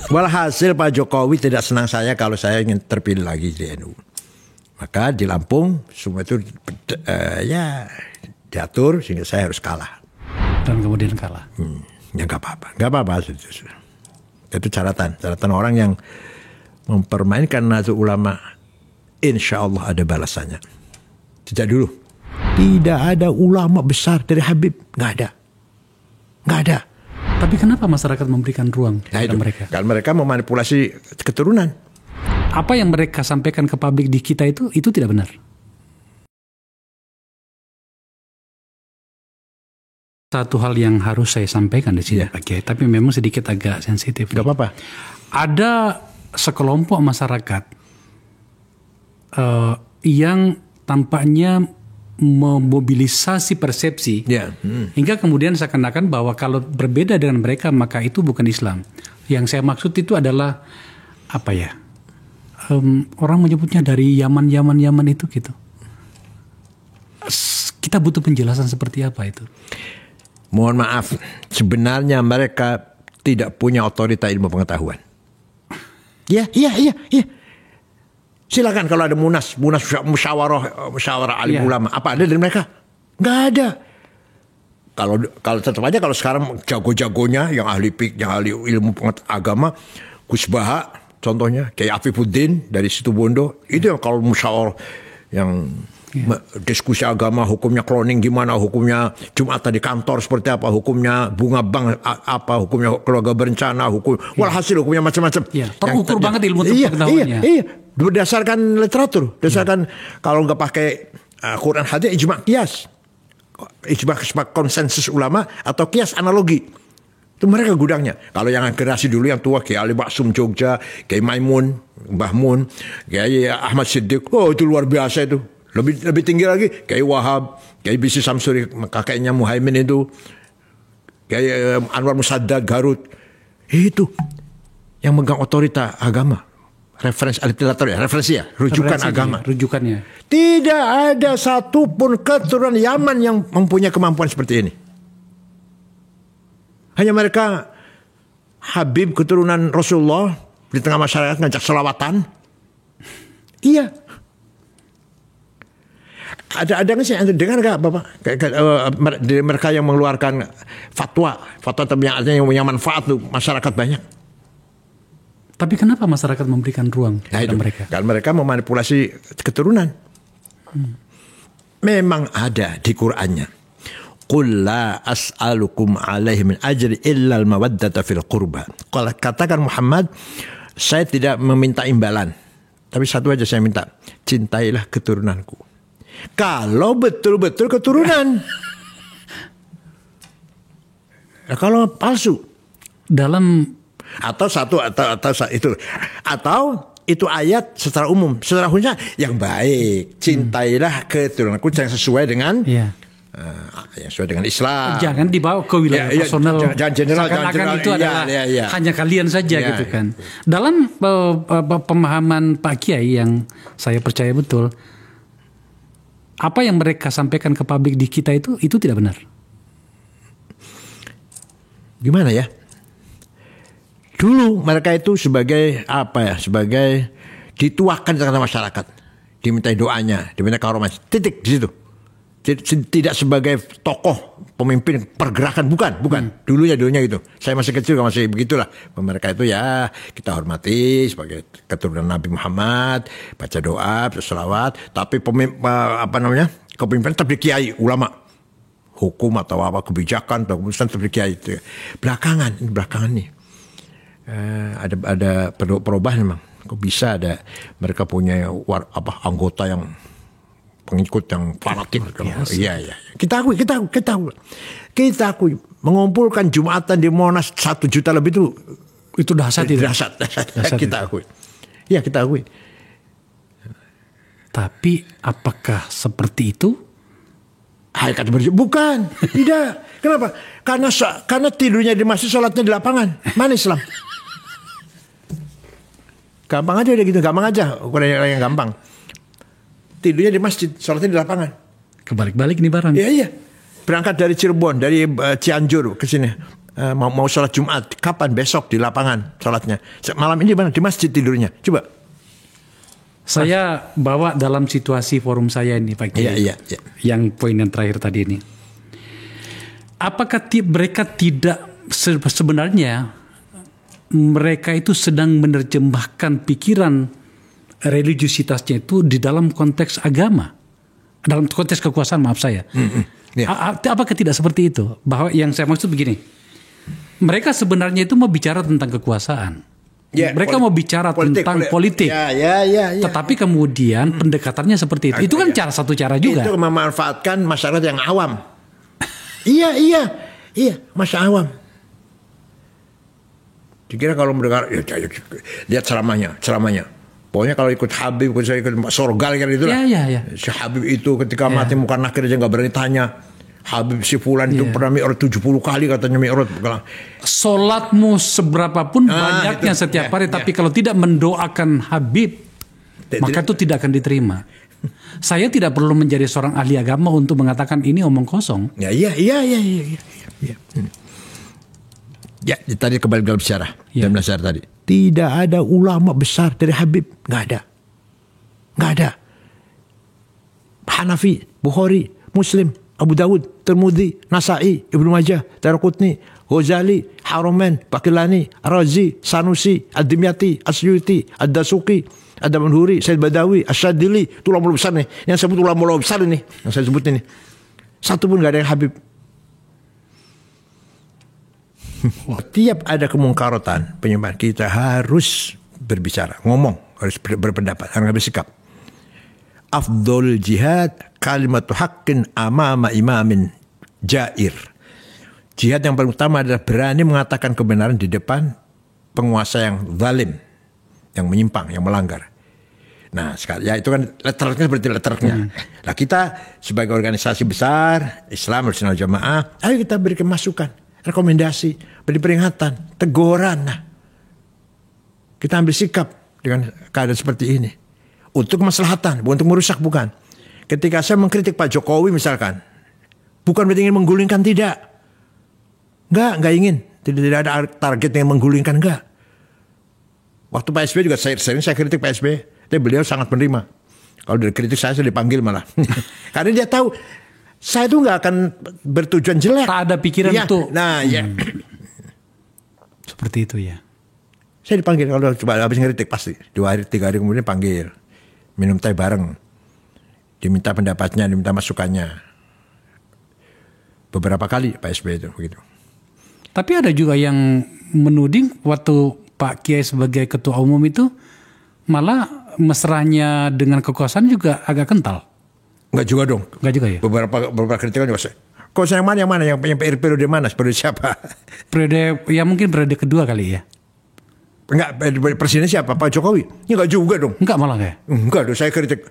Walhasil Pak Jokowi tidak senang saya kalau saya ingin terpilih lagi di NU. Maka di Lampung semua itu ya diatur sehingga saya harus kalah. Dan kemudian kalah. Ya nggak apa-apa. Itu catatan orang yang mempermainkan Nahdlatul Ulama, insya Allah ada balasannya. Tidak dulu. Tidak ada ulama besar dari Habib, nggak ada. Tapi kenapa masyarakat memberikan ruang kepada mereka? Karena mereka memanipulasi keturunan. Apa yang mereka sampaikan ke publik di kita itu tidak benar. Satu hal yang harus saya sampaikan di sini, Pak Kiai, tapi memang sedikit agak sensitif. Gak apa-apa. Ada sekelompok masyarakat yang tampaknya memobilisasi persepsi hingga kemudian seakan-akan bahwa kalau berbeda dengan mereka maka itu bukan Islam. Yang saya maksud itu adalah apa ya? Orang menyebutnya dari Yaman itu gitu. Kita butuh penjelasan seperti apa itu. Mohon maaf, sebenarnya mereka tidak punya otoritas ilmu pengetahuan. Iya. Silakan kalau ada munas musyawarah alim ulama, apa ada dari mereka? Nggak ada. Kalau tetap aja kalau sekarang jago-jagonya yang ahli ilmu agama, Gus Baha contohnya, kayak Afifuddin dari Situbondo, itu yang kalau musyawarah yang diskusi agama, hukumnya cloning gimana, hukumnya Jumatan di kantor seperti apa, hukumnya bunga bank apa, hukumnya keluarga berencana, walhasil hukumnya macam-macam. Terukur banget ilmu pengetahuannya. Iya. Berdasarkan literatur, kalau nggak pakai Quran hadis, ijma qiyas, konsensus ulama atau qiyas analogi. Itu mereka gudangnya. Kalau yang generasi dulu yang tua, kayak Ali Maksum Jogja, kayak Maimun, Mbah Mun, kayak Ahmad Siddiq, itu luar biasa itu. Lebih tinggi lagi, kayak Wahab, kayak Bisi Samsuri, kakeknya Muhaimin itu, kayak Anwar Musaddad Garut. Itu yang megang otorita agama. Rujukan agama. Rujukannya. Tidak ada satupun keturunan Yaman yang mempunyai kemampuan seperti ini. Hanya mereka Habib keturunan Rasulullah di tengah masyarakat ngajak selawatan. Iya. Ada nggak sih dengar nggak Bapak? Dari mereka yang mengeluarkan fatwa yang artinya yang punya manfaat tuh masyarakat banyak. Tapi kenapa masyarakat memberikan ruang kepada mereka? Karena mereka memanipulasi keturunan. Memang ada di Qur'annya. Qul la as'alukum alaihi min ajri illa al-mawaddata fil qurba. Kalau katakan Muhammad, saya tidak meminta imbalan. Tapi satu aja saya minta, cintailah keturunanku. Kalau betul-betul keturunan. Kalau palsu. Atau itu ayat secara umum, secara khususnya yang baik, cintailah keturunanku yang sesuai dengan yang sesuai dengan Islam. Jangan dibawa ke wilayah personal. Jangan general, itu adalah hanya kalian saja gitu kan. Dalam pemahaman Pak Kiai yang saya percaya betul, apa yang mereka sampaikan ke publik di kita itu tidak benar. Gimana ya? Dulu mereka itu sebagai sebagai dituakan di tengah masyarakat, dimintai doanya, diminta karomah, titik di situ. Tidak sebagai tokoh pemimpin pergerakan, bukan. Dulunya gitu. Saya masih kecil masih begitulah. Mereka itu ya kita hormati sebagai keturunan Nabi Muhammad, baca doa, selawat, tapi kepemimpinan tetap di kiai, ulama. Hukum atau kebijakan atau keputusan tetap di kiai itu. Belakangan nih. Ada perubahan memang. Kok bisa ada mereka punya anggota yang pengikut yang fanatik. Iya. Kita akui mengumpulkan Jumatan di Monas 1 juta lebih itu dahsyat. Kita akui. Ya, kita akui. Tapi apakah seperti itu? Bukan, tidak. Kenapa? Karena tidurnya di masjid, sholatnya di lapangan. Mana Islam? Gampang aja gitu, gampang aja. Ukuran yang gampang. Tidurnya di masjid, sholatnya di lapangan. Kebalik-balik nih barang. Iya. Berangkat dari Cirebon, dari Cianjur ke sini. mau sholat Jumat, kapan? Besok di lapangan sholatnya. Malam ini mana? Di masjid tidurnya. Coba. Saya bawa dalam situasi forum saya ini Pak Kiai. Iya. Yang poin yang terakhir tadi ini. Apakah mereka tidak sebenarnya mereka itu sedang menerjemahkan pikiran religiusitasnya itu di dalam konteks agama, dalam konteks kekuasaan, maaf saya. Apakah tidak seperti itu? Bahwa yang saya maksud begini, mereka sebenarnya itu mau bicara tentang kekuasaan. Mereka mau bicara tentang politik. Tetapi kemudian pendekatannya seperti itu. Itu kan satu cara juga. Itu memanfaatkan masyarakat yang awam. Iya, masyarakat awam. Dikira kalau mendengar, lihat ceramahnya. Pokoknya kalau ikut Habib, ikut Sorgal kan itu lah. Si Habib itu ketika mati muka nakir aja nggak berani tanya. Habib si Fulan itu pernah mi'raj 70 kali katanya mi'raj. Sholatmu seberapapun banyaknya setiap hari, tapi kalau tidak mendoakan Habib, maka itu tidak akan diterima. Saya tidak perlu menjadi seorang ahli agama untuk mengatakan ini omong kosong. Iya. Ya, tadi kembali dalam sejarah. Dalam sejarah tadi. Tidak ada ulama besar dari Habib. Nggak ada. Hanafi, Bukhari, Muslim, Abu Dawud, Tirmidzi, Nasa'i, Ibnu Majah, Daraqutni, Ghazali, Haramain, Baqillani, Razi, Sanusi, Ad-Dimyati, Asyuti, Ad-Dasuqi, Ad-Manhuri, Said Badawi, Asyadili. Itu ulama besar nih. Yang sebut ulama besar ini. Yang saya sebut ini. Satu pun nggak ada yang Habib. Tiap ada kemungkarotan penyembahan, kita harus berbicara, ngomong, harus berpendapat, harus bersikap. Afdol jihad kalimatu haqqin amama imamin jair. Jihad yang paling utama adalah berani mengatakan kebenaran di depan penguasa yang zalim, yang menyimpang, yang melanggar. Nah, ya itu kan letternya seperti letternya. Nah, kita sebagai organisasi besar Islam Ahlussunnah wal Jamaah, ayo kita berikan masukan, rekomendasi, beri peringatan, teguran. Nah, kita ambil sikap dengan keadaan seperti ini. Untuk kemaslahatan, bukan untuk merusak, bukan. Ketika saya mengkritik Pak Jokowi misalkan, bukan berarti ingin menggulingkan, tidak. Enggak ingin. Tidak ada target yang menggulingkan, enggak. Waktu Pak SBY juga sering saya kritik Pak SBY, tapi beliau sangat menerima. Kalau dari kritik saya dipanggil malah. Karena dia tahu, saya itu enggak akan bertujuan jelek. Tak ada pikiran itu. Nah, ya. Seperti itu ya. Saya dipanggil kalau coba habis ngeritik pasti. 2 hari, 3 hari kemudian panggil. Minum teh bareng. Diminta pendapatnya, diminta masukannya. Beberapa kali Pak SBY itu begitu. Tapi ada juga yang menuding waktu Pak Kiai sebagai ketua umum itu malah mesranya dengan kekuasaan juga agak kental. Enggak juga dong. Enggak juga ya. Beberapa kritikan juga. Kok yang mana yang periode mana? Periode siapa? Periode ya mungkin periode kedua kali ya. Enggak, presiden siapa? Pak Jokowi? Ya enggak juga dong. Enggak malah kayak. Enggak dong, saya kritik.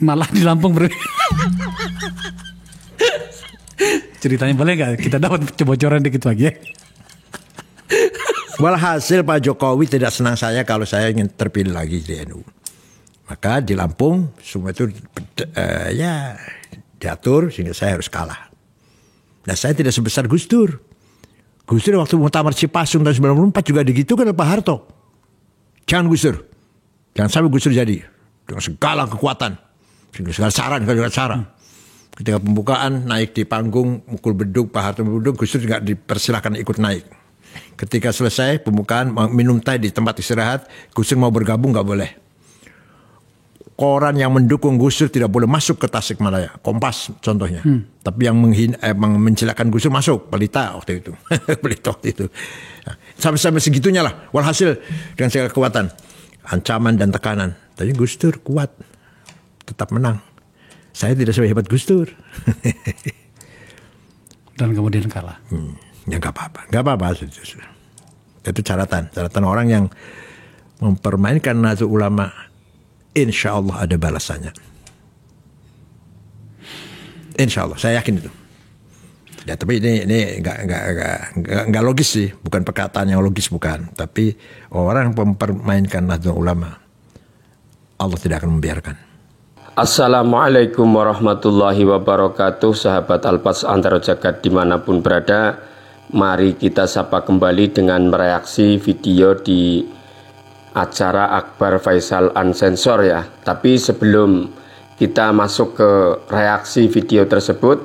Malah di Lampung ceritanya boleh nggak kita dapat bocoran dikit lagi ya? Walhasil Pak Jokowi tidak senang saya kalau saya ingin terpilih lagi di NU. Maka di Lampung semua itu ya diatur sehingga saya harus kalah. Dan saya tidak sebesar Gus Dur. Gus Dur waktu muktamar Cipasung tahun 94 juga digitukan oleh Pak Harto. Jangan Gus Dur. Jangan sampai Gus Dur jadi. Dengan segala kekuatan. Segala saran. Ketika pembukaan naik di panggung, mukul beduk, Pak Harto beduk, Gus Dur tidak dipersilahkan ikut naik. Ketika selesai pembukaan, minum teh di tempat istirahat, Gus Dur mau bergabung nggak boleh. Koran yang mendukung Gus Dur tidak boleh masuk ke Tasikmalaya. Kompas contohnya. Tapi yang mencelakan Gus Dur masuk. Pelita waktu itu. Nah, sampai segitunya lah. Walhasil dengan segala kekuatan. Ancaman dan tekanan. Tapi Gus Dur kuat. Tetap menang. Saya tidak sehebat Gus Dur. Dan kemudian kalah. Ya nggak apa-apa. Itu catatan orang yang mempermainkan Nahdlatul Ulama. Insya Allah ada balasannya. Insya Allah, saya yakin itu. Ya, tapi ini nggak logis sih, bukan perkataan yang logis, bukan. Tapi orang yang mempermainkan Nahdlatul Ulama, Allah tidak akan membiarkan. Assalamualaikum warahmatullahi wabarakatuh. Sahabat Al-Quds antara jagat dimanapun berada, Mari kita sapa kembali dengan mereaksi video di acara Akbar Faisal Unsensor ya. Tapi sebelum kita masuk ke reaksi video tersebut,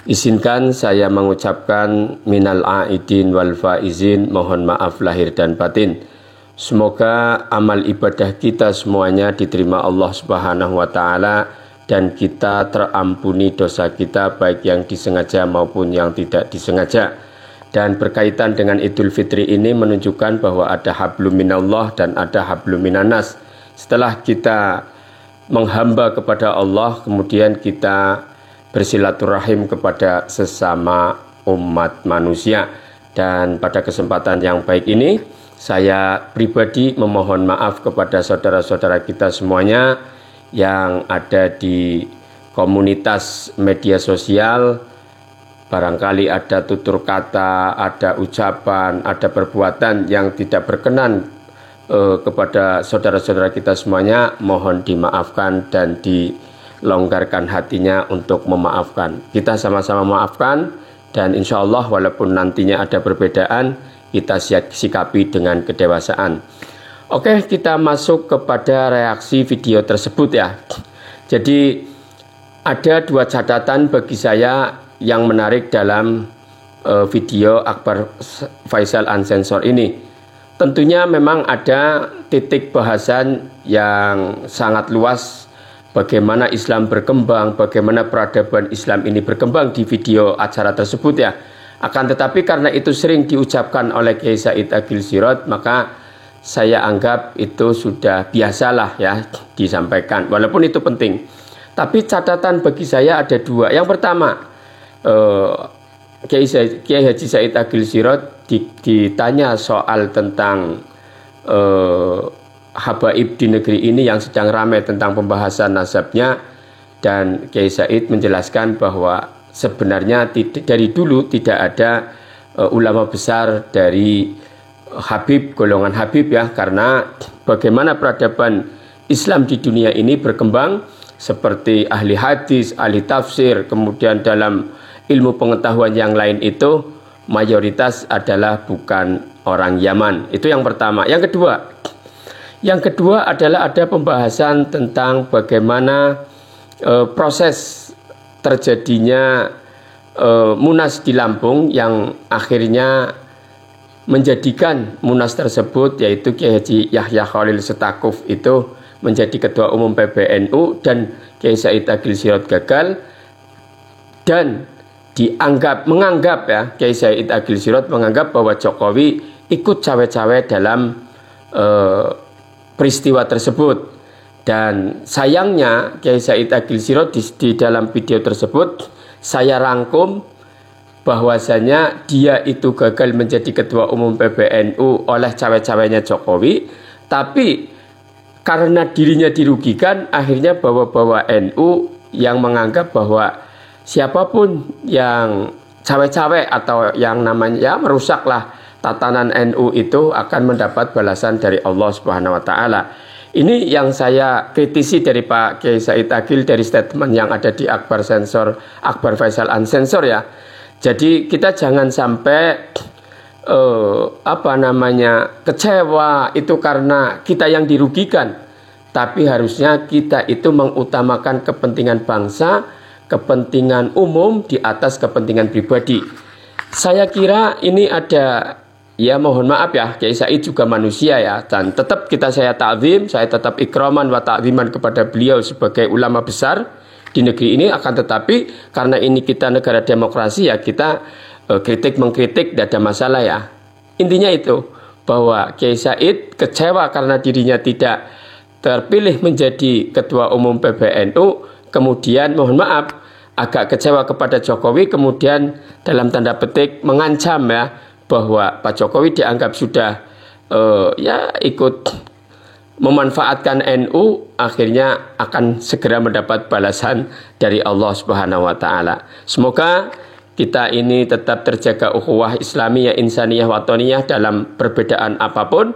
izinkan saya mengucapkan minal aidin wal faizin, mohon maaf lahir dan batin. Semoga amal ibadah kita semuanya diterima Allah Subhanahu wa taala dan kita terampuni dosa kita baik yang disengaja maupun yang tidak disengaja. Dan berkaitan dengan Idul Fitri ini menunjukkan bahwa ada hablum minallah dan ada hablum minanas. Setelah kita menghamba kepada Allah, kemudian kita bersilaturahim kepada sesama umat manusia. Dan pada kesempatan yang baik ini, saya pribadi memohon maaf kepada saudara-saudara kita semuanya yang ada di komunitas media sosial. Barangkali ada tutur kata, ada ucapan, ada perbuatan yang tidak berkenan kepada saudara-saudara kita semuanya. Mohon dimaafkan dan dilonggarkan hatinya untuk memaafkan. Kita sama-sama maafkan dan insya Allah walaupun nantinya ada perbedaan, kita sikapi dengan kedewasaan. Oke, kita masuk kepada reaksi video tersebut ya. Jadi ada dua catatan bagi saya yang menarik dalam video Akbar Faisal Unsensor ini. Tentunya memang ada titik bahasan yang sangat luas bagaimana Islam berkembang, bagaimana peradaban Islam ini berkembang di video acara tersebut ya. Akan tetapi karena itu sering diucapkan oleh Kiai Said Agil Sirot, maka saya anggap itu sudah biasalah ya disampaikan, walaupun itu penting. Tapi catatan bagi saya ada dua. Yang pertama, Kiai Haji Said Agil Sirot ditanya soal tentang habaib di negeri ini yang sedang ramai tentang pembahasan nasabnya, dan Kiai Said menjelaskan bahwa sebenarnya dari dulu tidak ada ulama besar dari Habib, golongan Habib ya, karena bagaimana peradaban Islam di dunia ini berkembang seperti ahli hadis, ahli tafsir, kemudian dalam ilmu pengetahuan yang lain itu mayoritas adalah bukan orang Yaman. Itu yang pertama. Yang kedua adalah ada pembahasan tentang bagaimana proses terjadinya Munas di Lampung yang akhirnya menjadikan Munas tersebut, yaitu Kiai Haji Yahya Khalil Setakuf itu menjadi ketua umum PBNU dan Kiai Said Agil Sirot gagal, dan menganggap ya, Kiai Said Agil Sirot menganggap bahwa Jokowi ikut cawe-cawe dalam peristiwa tersebut. Dan sayangnya Kiai Said Agil Sirot di dalam video tersebut saya rangkum bahwasanya dia itu gagal menjadi ketua umum PBNU oleh cawe-cawenya Jokowi, tapi karena dirinya dirugikan akhirnya bawa-bawa NU yang menganggap bahwa siapapun yang cawe-cawe atau yang namanya merusaklah tatanan NU itu akan mendapat balasan dari Allah Subhanahu wa taala. Ini yang saya kritisi dari Pak Kiai Said Agil dari statement yang ada di Akbar Faisal Unsensor ya. Jadi kita jangan sampai kecewa itu karena kita yang dirugikan, tapi harusnya kita itu mengutamakan kepentingan bangsa, kepentingan umum di atas kepentingan pribadi. Saya kira ini ada, ya mohon maaf ya, Kiai Said juga manusia ya, dan tetap saya ta'zim, saya tetap ikraman wa ta'ziman kepada beliau sebagai ulama besar di negeri ini. Akan tetapi karena ini kita negara demokrasi ya, kita kritik mengkritik tidak ada masalah ya. Intinya itu bahwa Kiai Said kecewa karena dirinya tidak terpilih menjadi ketua umum PBNU, kemudian mohon maaf agak kecewa kepada Jokowi, kemudian dalam tanda petik mengancam ya bahwa Pak Jokowi dianggap sudah ikut memanfaatkan NU, akhirnya akan segera mendapat balasan dari Allah Subhanahu wa taala. Semoga kita ini tetap terjaga ukhuwah Islamiyah, Insaniyah, Watoniyah dalam perbedaan apapun.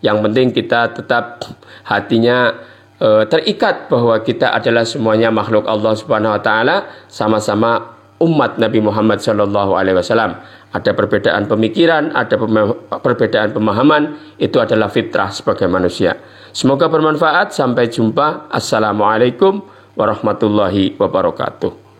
Yang penting kita tetap hatinya terikat bahwa kita adalah semuanya makhluk Allah Subhanahu wa taala, sama-sama umat Nabi Muhammad SAW. Ada perbedaan pemikiran, ada perbedaan pemahaman, itu adalah fitrah sebagai manusia. Semoga bermanfaat. Sampai jumpa. Assalamualaikum warahmatullahi wabarakatuh.